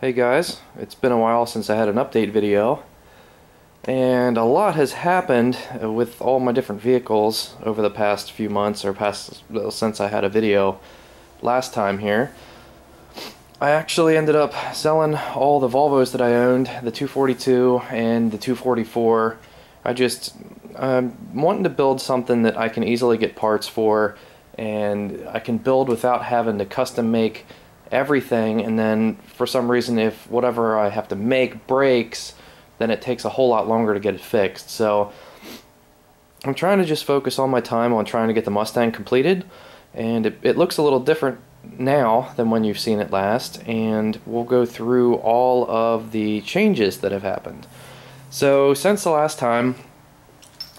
Hey guys, it's been a while since I had an update video, and a lot has happened with all my different vehicles over the past few months, or since I had a video last time here. I actually ended up selling all the Volvos that I owned, the 242 and the 244. I'm wanting to build something that I can easily get parts for, and I can build without having to custom make everything, and then for some reason if whatever I have to make breaks, then it takes a whole lot longer to get it fixed. So I'm trying to just focus all my time on trying to get the Mustang completed, and it looks a little different now than when you've seen it last, and we'll go through all of the changes that have happened. So since the last time,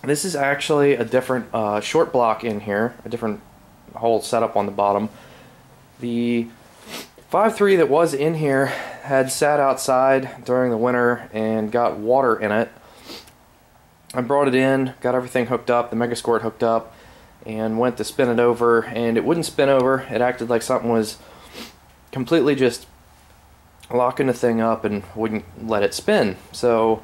this is actually a different short block in here, a different whole setup on the bottom. The 5.3 that was in here had sat outside during the winter and got water in it. I brought it in, got everything hooked up, the Megasquirt hooked up, and went to spin it over, and it wouldn't spin over. It acted like something was completely just locking the thing up and wouldn't let it spin. So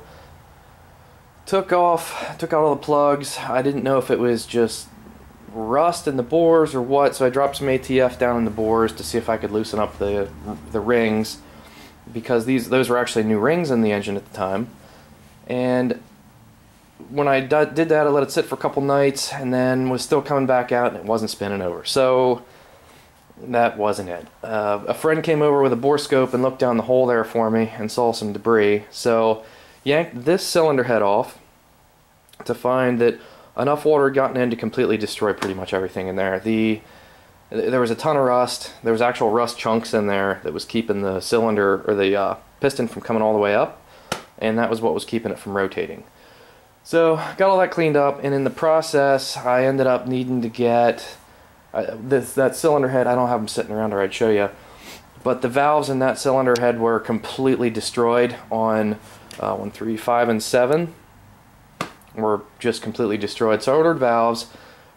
took out all the plugs. I didn't know if it was just rust in the bores or what, so I dropped some ATF down in the bores to see if I could loosen up the rings, because those were actually new rings in the engine at the time. And when I did that, I let it sit for a couple nights, and then was still coming back out, and it wasn't spinning over. So that wasn't it. A friend came over with a bore scope and looked down the hole there for me and saw some debris. So yanked this cylinder head off to find that enough water had gotten in to completely destroy pretty much everything in there. There was a ton of rust. There was actual rust chunks in there that was keeping the cylinder, or the piston, from coming all the way up, and that was what was keeping it from rotating. So got all that cleaned up, and in the process I ended up needing to get that cylinder head. I don't have them sitting around, or I'd show you, but the valves in that cylinder head were completely destroyed on 1, 3, 5, and 7. Were just completely destroyed. So I ordered valves,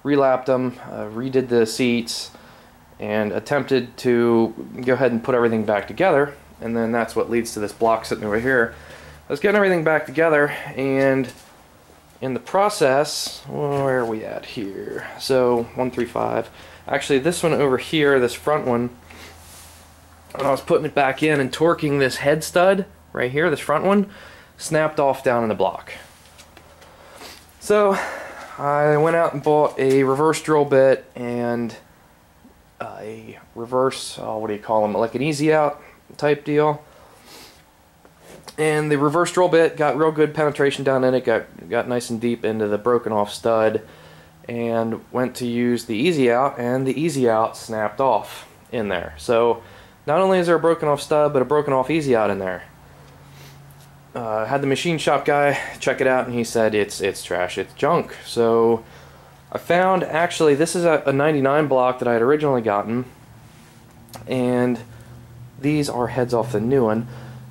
relapped them, redid the seats, and attempted to go ahead and put everything back together, and then that's what leads to this block sitting over here. I was getting everything back together, and in the process, where are we at here? So 135. Actually, this one over here, this front one, when I was putting it back in and torquing this head stud right here, this front one, snapped off down in the block. So I went out and bought a reverse drill bit and a reverse, what do you call them, like an easy out type deal. And the reverse drill bit got real good penetration down in it, got nice and deep into the broken off stud, and went to use the easy out, and the easy out snapped off in there. So not only is there a broken off stud, but a broken off easy out in there. Had the machine shop guy check it out, and he said it's trash, it's junk. So I found, actually, this is a 99 block that I had originally gotten, and these are heads off the new one.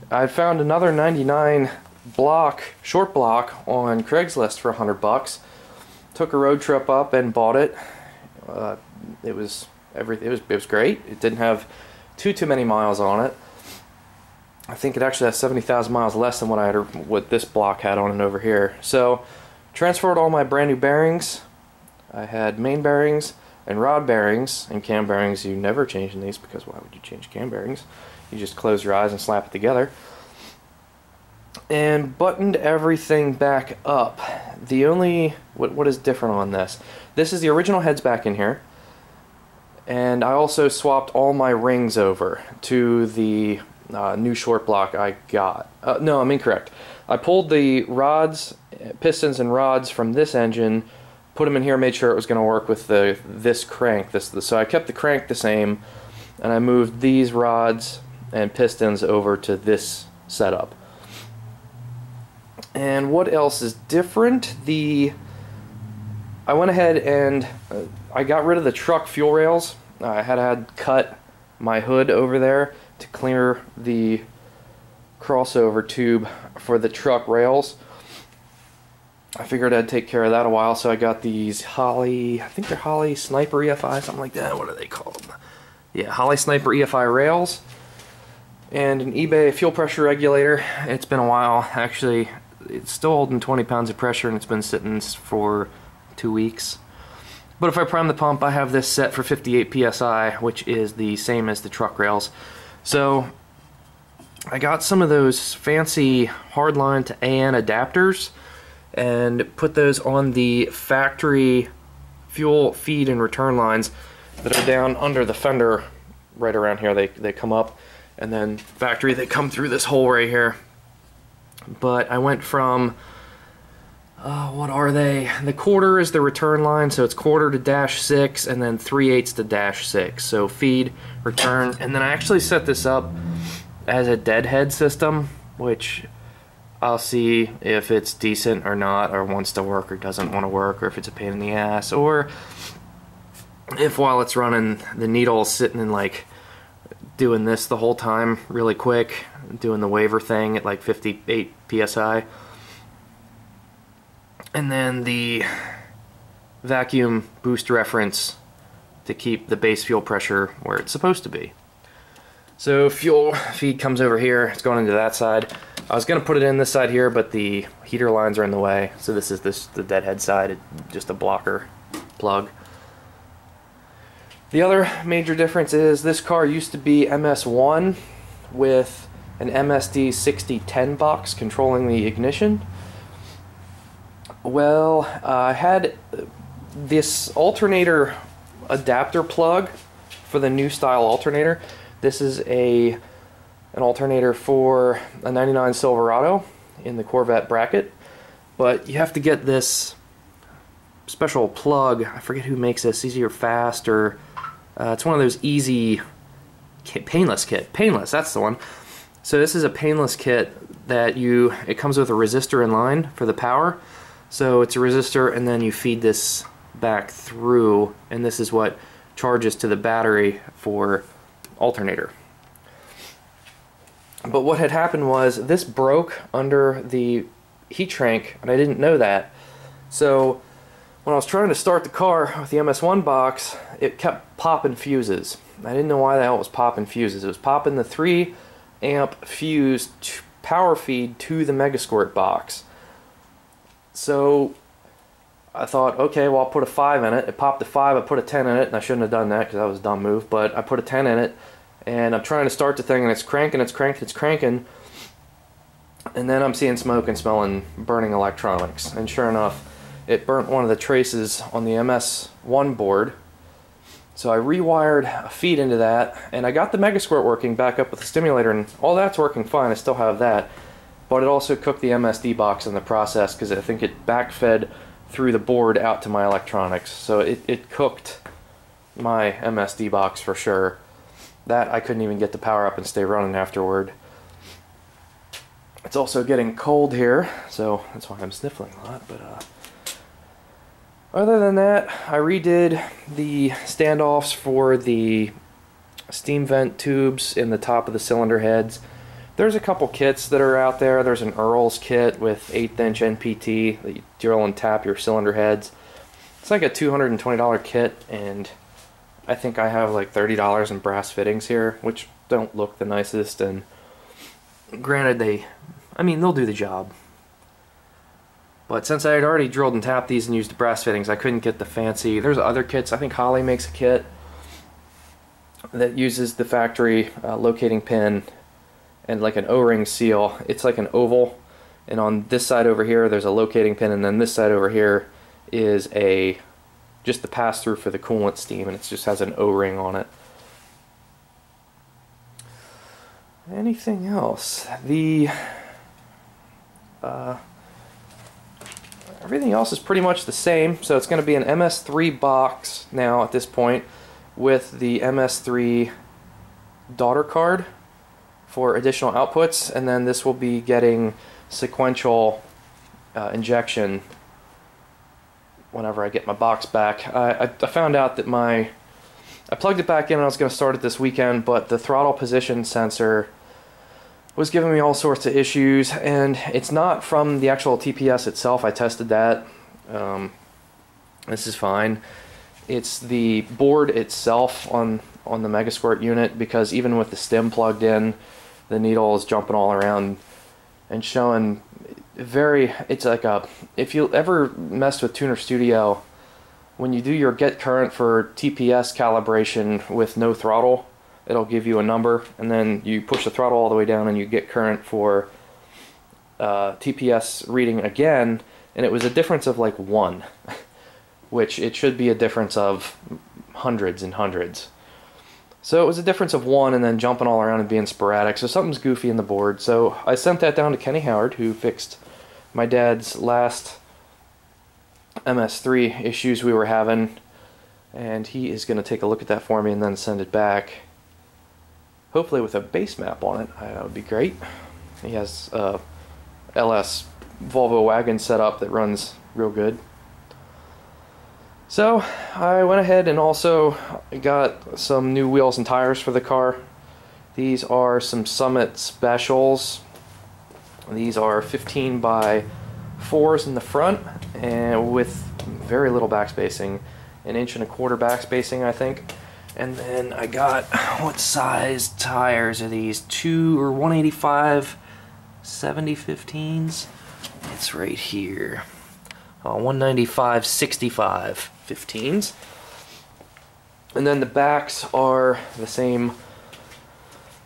I found another 99 block, short block, on Craigslist for $100. Took a road trip up and bought it. It was great. It didn't have too many miles on it. I think it actually has 70,000 miles less than what this block had on it over here. So transferred all my brand new bearings. I had main bearings and rod bearings, and cam bearings you never change in these, because why would you change cam bearings? You just close your eyes and slap it together. And buttoned everything back up. The only, what is different on this? This is the original heads back in here. And I also swapped all my rings over to the new short block I got. No, I'm incorrect. I pulled the rods, pistons and rods from this engine, put them in here, made sure it was going to work with this crank. So I kept the crank the same, and I moved these rods and pistons over to this setup. And what else is different? I went ahead and I got rid of the truck fuel rails. I had cut my hood over there to clear the crossover tube for the truck rails. I figured I'd take care of that a while, so I got these Holley, I think they're Holley Sniper EFI, something like that. What are they called? Yeah, Holley Sniper EFI rails. and an eBay fuel pressure regulator. It's been a while. Actually, it's still holding 20 pounds of pressure, and it's been sitting for 2 weeks. But if I prime the pump, I have this set for 58 psi, which is the same as the truck rails. So I got some of those fancy hardline to AN adapters and put those on the factory fuel feed and return lines that are down under the fender right around here. They come up, and then factory they come through this hole right here. But I went from what are they? The quarter is the return line, so it's quarter to -6, and then 3/8 to -6. So feed, return, and then I actually set this up as a deadhead system, which I'll see if it's decent or not, or wants to work or doesn't want to work, or if it's a pain in the ass, or if while it's running the needle's sitting in like doing this the whole time really quick, doing the waver thing at like 58 psi, and then the vacuum boost reference to keep the base fuel pressure where it's supposed to be. So fuel feed comes over here, it's going into that side. I was going to put it in this side here, but the heater lines are in the way, so this is the deadhead side, just a blocker plug. The other major difference is this car used to be MS1 with an MSD 6010 box controlling the ignition. Well, I had this alternator adapter plug for the new style alternator. This is an alternator for a 99 Silverado in the Corvette bracket, but you have to get this special plug. I forget who makes this, Easy or Fast, or it's one of those easy painless kit. Painless, that's the one. So this is a painless kit that it comes with a resistor in line for the power. So it's a resistor, and then you feed this back through, and this is what charges to the battery for alternator. But what had happened was this broke under the heat shrink, and I didn't know that. So when I was trying to start the car with the MS1 box, it kept popping fuses. I didn't know why the hell it was popping fuses. It was popping the 3 amp fuse power feed to the Megasquirt box. So I thought, okay, well, I'll put a 5 in it. It popped a 5, I put a 10 in it, and I shouldn't have done that because that was a dumb move, but I put a 10 in it, and I'm trying to start the thing, and it's cranking, it's cranking, it's cranking, and then I'm seeing smoke and smelling burning electronics. And sure enough, it burnt one of the traces on the MS1 board. So I rewired a feed into that, and I got the Megasquirt working back up with the stimulator, and all that's working fine. I still have that, but it also cooked the MSD box in the process because I think it backfed through the board out to my electronics. So it cooked my MSD box for sure. That I couldn't even get the power up and stay running afterward. It's also getting cold here, so that's why I'm sniffling a lot. But other than that, I redid the standoffs for the steam vent tubes in the top of the cylinder heads. There's a couple kits that are out there. There's an Earl's kit with 1/8 inch NPT that you drill and tap your cylinder heads. It's like a $220 kit, and I think I have like $30 in brass fittings here, which don't look the nicest, and granted they'll do the job. But since I had already drilled and tapped these and used the brass fittings, I couldn't get the fancy. There's other kits. I think Holley makes a kit that uses the factory locating pin and like an O-ring seal. It's like an oval, and on this side over here there's a locating pin, and then this side over here is just the pass-through for the coolant steam, and it just has an O-ring on it. Anything else? Everything else is pretty much the same. So it's going to be an MS3 box now at this point with the MS3 daughter card for additional outputs, and then this will be getting sequential injection whenever I get my box back. I found out that I plugged it back in and I was going to start it this weekend, but the throttle position sensor was giving me all sorts of issues, and it's not from the actual TPS itself. I tested that. This is fine. It's the board itself on the Megasquirt unit, because even with the stem plugged in, the needle is jumping all around and showing it's like a, if you ever messed with Tuner Studio, when you do your get current for TPS calibration with no throttle, it'll give you a number, and then you push the throttle all the way down and you get current for TPS reading again, and it was a difference of like 1, which it should be a difference of hundreds and hundreds. So it was a difference of 1 and then jumping all around and being sporadic, so something's goofy in the board. So I sent that down to Kenny Howard, who fixed my dad's last MS3 issues we were having, and he is going to take a look at that for me and then send it back, hopefully with a base map on it. That would be great. He has a LS Volvo wagon set up that runs real good. So I went ahead and also got some new wheels and tires for the car. These are some Summit Specials. These are 15 by 4s in the front and with very little backspacing, 1.25 inches backspacing I think. And then I got, what size tires are these? 185 70/15s. It's right here. 195 65 15s. And then the backs are the same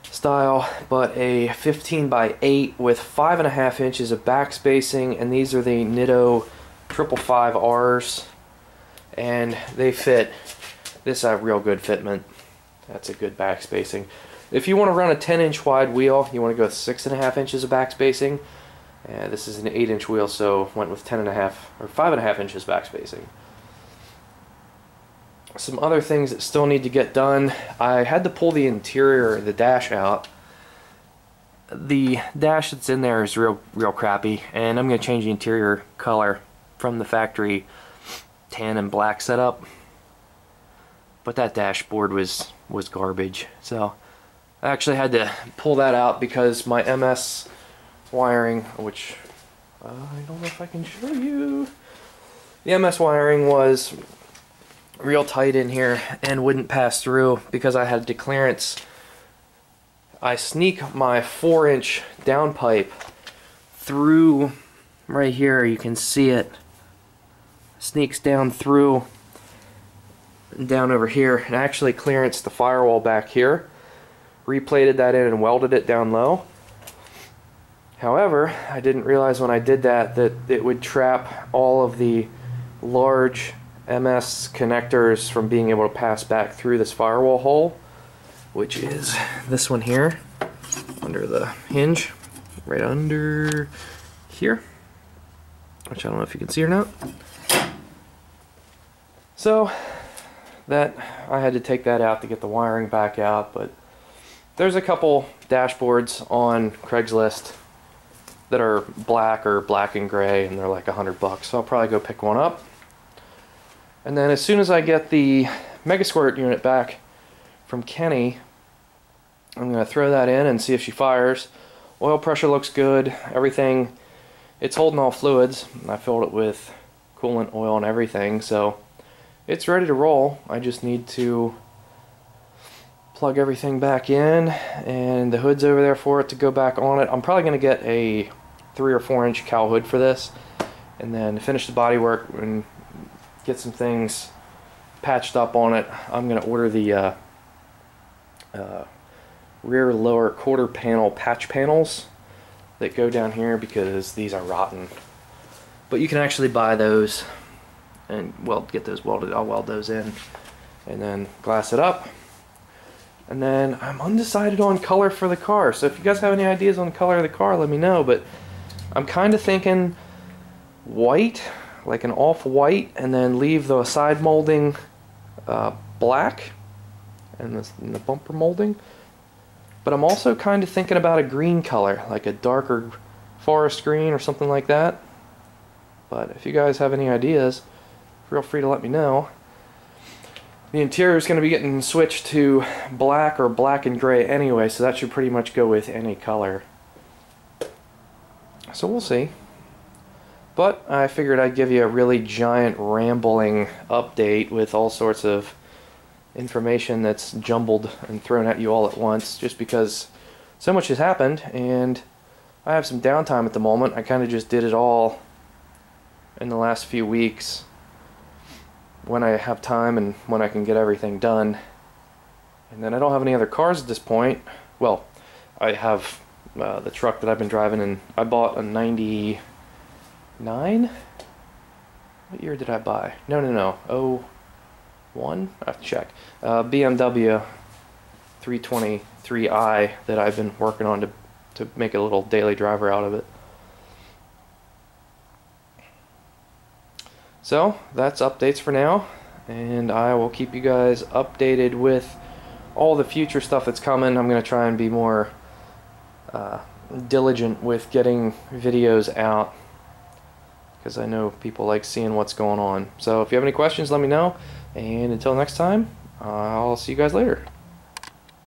style, but a 15 by 8 with 5.5 inches of back spacing, and these are the Nitto 555Rs, and they fit. This is a real good fitment. That's a good back spacing. If you want to run a 10-inch wide wheel, you want to go with 6.5 inches of back spacing. This is an 8-inch wheel, so went with 10.5 or 5.5 inches back spacing. Some other things that still need to get done. I had to pull the interior, the dash out. The dash that's in there is real crappy, and I'm going to change the interior color from the factory tan and black setup. But that dashboard was garbage, so I actually had to pull that out because my MS wiring, which I don't know if I can show you. The MS wiring was real tight in here and wouldn't pass through because I had declearance. I sneak my 4-inch downpipe through right here, you can see it sneaks down through and down over here, and actually clearanced the firewall back here, replated that in and welded it down low. However, I didn't realize when I did that it would trap all of the large MS connectors from being able to pass back through this firewall hole, which is this one here under the hinge, right under here, which I don't know if you can see or not. So that I had to take that out to get the wiring back out, but there's a couple dashboards on Craigslist that are black or black and gray, and they're like $100, so I'll probably go pick one up. And then as soon as I get the Megasquirt unit back from Kenny, I'm going to throw that in and see if she fires. Oil pressure looks good, everything, it's holding all fluids. I filled it with coolant oil and everything, so it's ready to roll. I just need to plug everything back in, and the hood's over there for it to go back on it. I'm probably going to get a 3 or 4 inch cowl hood for this, and then finish the body work and get some things patched up on it. I'm going to order the rear lower quarter panel patch panels that go down here because these are rotten. But you can actually buy those and get those welded. I'll weld those in and then glass it up. And then I'm undecided on color for the car, so if you guys have any ideas on the color of the car, let me know. But I'm kind of thinking white, like an off-white, and then leave the side molding black and the bumper molding. But I'm also kind of thinking about a green color, like a darker forest green or something like that. But if you guys have any ideas, feel free to let me know. The interior is going to be getting switched to black or black and gray anyway, so that should pretty much go with any color. So we'll see. But I figured I'd give you a really giant rambling update with all sorts of information that's jumbled and thrown at you all at once, just because so much has happened, and I have some downtime at the moment. I kind of just did it all in the last few weeks when I have time and when I can get everything done. And then I don't have any other cars at this point. Well, I have the truck that I've been driving, and I bought a 99? What year did I buy? No. 01? I have to check. BMW 323i that I've been working on to make a little daily driver out of it. So that's updates for now, and I will keep you guys updated with all the future stuff that's coming. I'm going to try and be more diligent with getting videos out, because I know people like seeing what's going on. So if you have any questions, let me know, and until next time, I'll see you guys later.